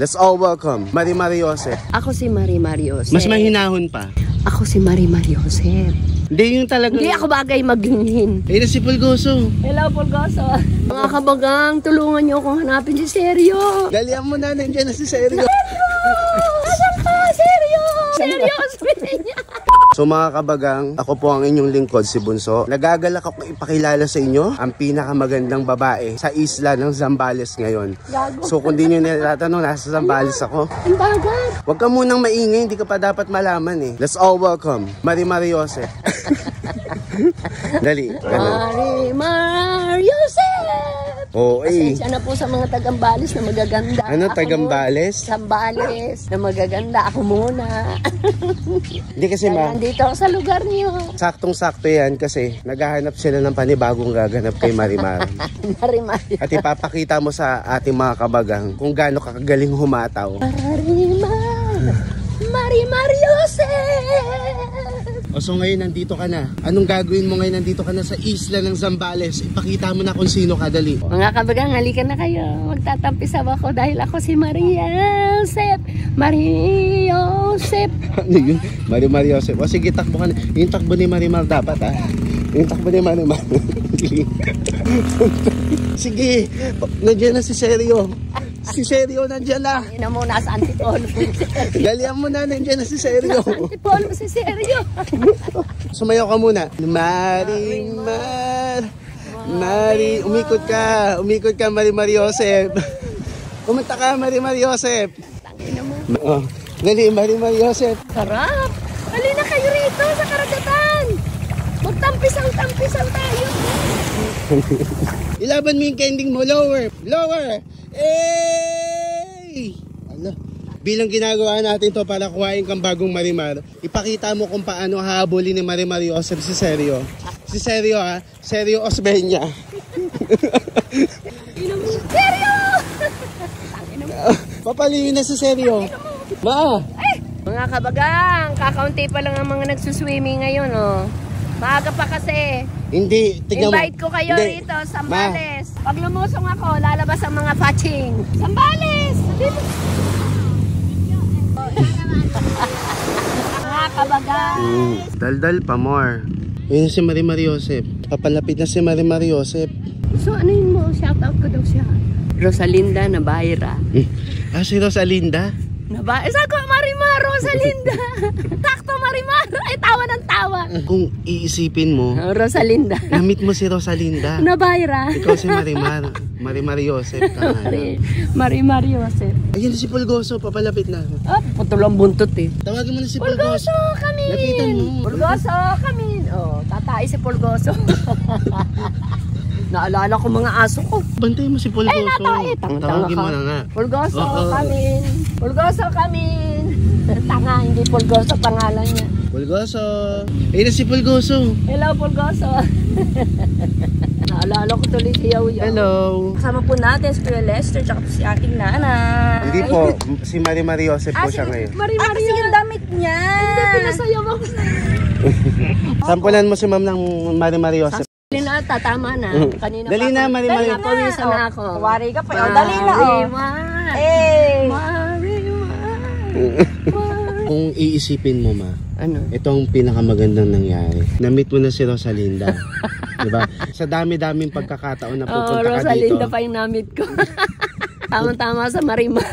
Let's all welcome Marimar Joseph. Ako si Marimar Joseph. Mas mahinahon pa. Ako si Marimar Joseph. Hindi yung talaga. Hindi ako bagay maglinhin. Ayun na si Pulgoso. Hello, Pulgoso. Mga kabagang, tulungan niyo akong hanapin si Seryo. Dalihan mo na, nandiyan na si Seryo. Asan ka, Seryo? Seryo, sabihin niya. So mga kabagang, ako po ang inyong lingkod, si Bunso. Nagagalak ako ipakilala sa inyo ang pinakamagandang babae sa isla ng Zambales ngayon. Gago. So kung di nyo natatanong, nasa Zambales ako. Ang bagat. Huwag ka munang maingay, hindi ka pa dapat malaman eh. Let's all welcome Marimar Joseph. Dali. Marimar Joseph. Oo, eh. Pasensya na po sa mga taga-Zambales na magaganda. Ano, taga-Zambales? Zambales na magaganda. Ako muna. Hindi kasi nandito ako sa lugar niyo. Saktong-sakto yan kasi naghahanap sila ng panibagong gaganap kay Marimar. Marimar. At ipapakita mo sa ating mga kabagang kung gaano kakagaling humataw. Marimar Joseph. O so ngayon nandito ka na. Anong gagawin mo ngayon nandito ka na sa isla ng Zambales? Ipakita mo na kung sino ka, dali. Mga kabagang, halika na kayo. Magtatampisaw ako dahil ako si Maria Joseph. Maria Joseph. Ano yun? Marimar Joseph. O sige, takbo ka na. Yung takbo ni Marimar dapat ah. Yung takbo ni Marimar. Sige, nandiyan na si Seryo. Si Seryo nandiyan na. Hindi na muna sa Antipolo. Galian mo na, nandiyan na si Seryo. Sa Antipolo si Seryo. Sumayaw ka muna. Marimar. Umikot ka Marimar Joseph. Kumanta ka Marimar Joseph. Tangina mo. Oh, dali Marimar Joseph. Sarap. Halina kayo rito sa karagatan. Magtampisaw tayo. Ilaban mo yung kending mo. Lower. Hey! Ano? Bilang ginagawa natin to para kuhain kang bagong Marimar, ipakita mo kung paano hahabulin ni Marimar Joseph si Seryo. Si Seryo ha? Seryo Osbeña. Seryo! Papaliwin na si Seryo. Ma! Mga kabagang, kakaunti pa lang ang mga nagsuswimming ngayon, oh. Maaga pa kasi. Hindi, tignan mo. Invite ko kayo rito, Zambales. Pag lumusong ako, lalabas ang mga patching. Zambales! Mga kabagang. Daldal pa more. Ayun si Marimar Joseph. Papalapit na si Marimar Joseph. So ano yun mo? Shoutout ko daw siya. Rosalinda Nabayra. Ah, si Rosalinda? Saan ko Marimar? Rosalinda. Takto Marimar. Ay, tawa ng tawa. Kung iisipin mo, Rosalinda. namit mo si Rosalinda. Nabayra. Ikaw si Marimar. Marimar Joseph. Marimar Joseph. Ayun si Pulgoso, papalapit na. Ah, putol ang buntot eh. Tawagin mo na si Pulgoso. Pulgoso kami. Lapitan mo. Pulgoso kami. Oh, tatay si Pulgoso. Naalala ko mga aso ko. Bantay mo si Pulgoso. Ay, natay. Tawagin mo na nga. Pulgoso kami. Pulgoso kami. Tanga, hindi Pulgoso pangalan niya. Pulgoso. Ayun na si Pulgoso. Hello, Pulgoso. Naalala ko tuloy si Yaw Yaw. Hello. Kasama po natin si Kuya Lester tsaka si aking nanay. Hindi po, si Marimar Joseph po siya ngayon. Marimar kasi yung damit niya. Hindi, pinasayaw ako. Sampulan mo si ma'am ng Marimar Joseph. Dali na, tatama na. Kanina Dali na, Marimar. Dali na, pawisan na ako. Wari ka pa. Dali na, Marimar. Kung iisipin mo, ma, Ano? ito ang pinakamagandang nangyari. Na-meet mo na si Rosalinda. Diba? Sa dami-daming pagkakataon na pupunta ka dito. Rosalinda pa yung namit ko. Tama-tama sa Marimar.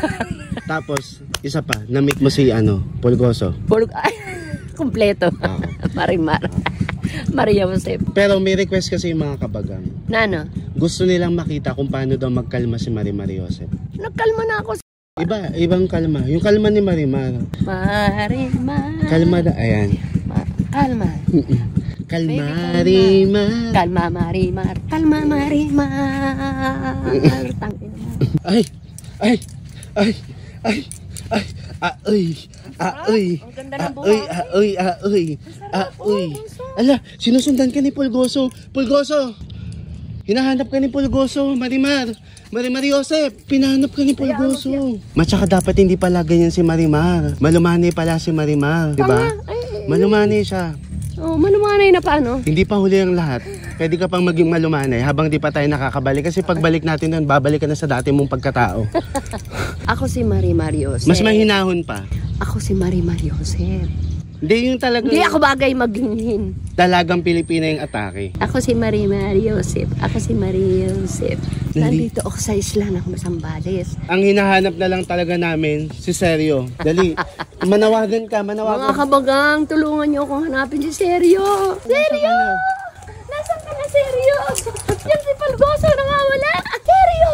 Tapos, isa pa, na-meet mo si Pulgoso. Ay, kumpleto. Marimar. Maria Joseph. Pero may request kasi yung mga kabagang. Na ano? Gusto nilang makita kung paano daw magkalma si Marimar Joseph. Nagkalma na ako. Ibang kalma. Yung kalma ni Marimar. Marimar. Kalma na, ayan. Kalma. Kalma, Marimar. Kalma, Marimar. Kalma, Marimar. Tangin mo. Ay. Ang ganda ng buhay. Ala, sinusundan ka ni Pulgoso. Pulgoso! Hinahanap ka ni Pulgoso, Marimar Joseph, pinahanap ka ni Pulgoso. Matsaka dapat hindi pala ganyan si Marimar. Malumani pala si Marimar, di ba? Malumani siya. Oh, manumanay na paano? Hindi pa huli ang lahat. Pwede ka pang maging malumanay habang di pa tayo nakakabalik. Kasi pagbalik natin doon, babalik ka na sa dati mong pagkatao. Ako si Marimar Joseph. Mas mahinahon pa. Ako si Marimar Joseph. Hindi yung talagang Hindi ako bagay maghinhin. dalagang Pilipina yung atake. Ako si Marimar Joseph. Ako si Maria Joseph. Nandito ako sa isla ng Masambales. Ang hinahanap na lang talaga namin, si Seryo. Dali, manawagan ka, manawagan. Mga kabagang, tulungan niyo akong hanapin si Seryo. Seryo! Nasaan ka na, Seryo? Yan si Palgoso nangawala. Seryo!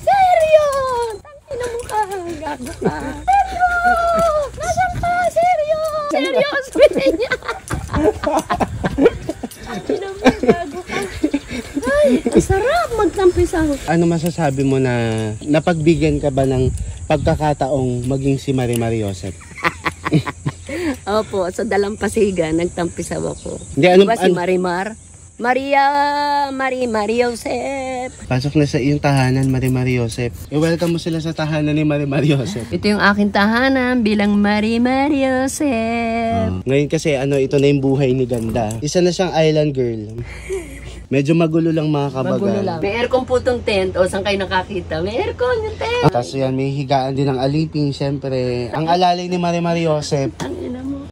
Seryo! Tangina mo ka, gago ka. Seryo! Nasaan ka, Seryo? Seryo, sabihin niya. Tangina mo, gago ka. Ay, ang sarap magtampisaw. Ano masasabi mo na napagbigyan ka ba ng pagkakataong maging si Marimar Joseph? Opo, sa Dalampasigan, nagtampisaw ako. Hindi, ano, Diba si Marimar? Marimar Joseph. Pasok na sa iyong tahanan, Marimar Joseph. I-welcome mo sila sa tahanan ni Marimar Joseph. Ito yung aking tahanan bilang Marimar Joseph. Ngayon kasi ito na yung buhay ni Ganda. Isa na siyang island girl. Medyo magulo lang mga kabagan. Magulo lang. May aircon po itong tent. O, saan kayo nakakita? May aircon yung tent. Tapos yan, may higaan din ng aliping, syempre. Ang alalay ni Marimar Joseph. Ang